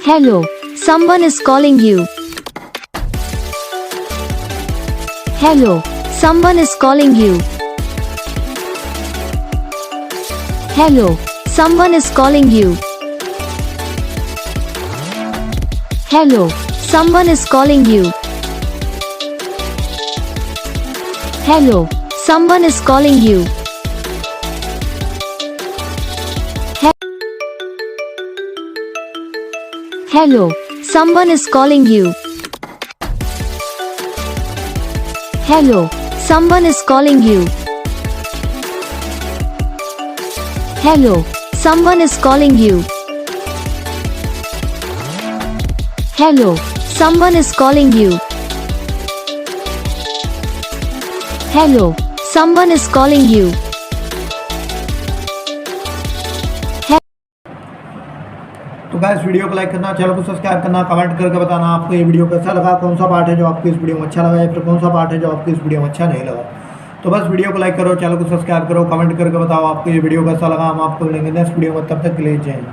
Hello, someone is calling you. Hello, someone is calling you. Hello, someone is calling you. Hello, someone is calling you. Hello, someone is calling you. Hello, someone is calling you. Hello, someone is calling you. Hello, someone is calling you. Hello, someone is calling you. Hello, someone is calling you. तो guys video को like करना, channel को subscribe करना, comment करके बताना आपको ये video कैसा लगा, कौन सा पार्ट है जो आपको इस वीडियो में अच्छा लगा या फिर कौन सा पार्ट है जो आपको इस वीडियो में अच्छा नहीं लगा। तो बस वीडियो को लाइक करो, चैनल को सब्सक्राइब करो, कमेंट करके बताओ आपको ये वीडियो कैसा लगा। हम आपको मिलेंगे नेक्स्ट वीडियो में, तब तक के लिए जय हिंद।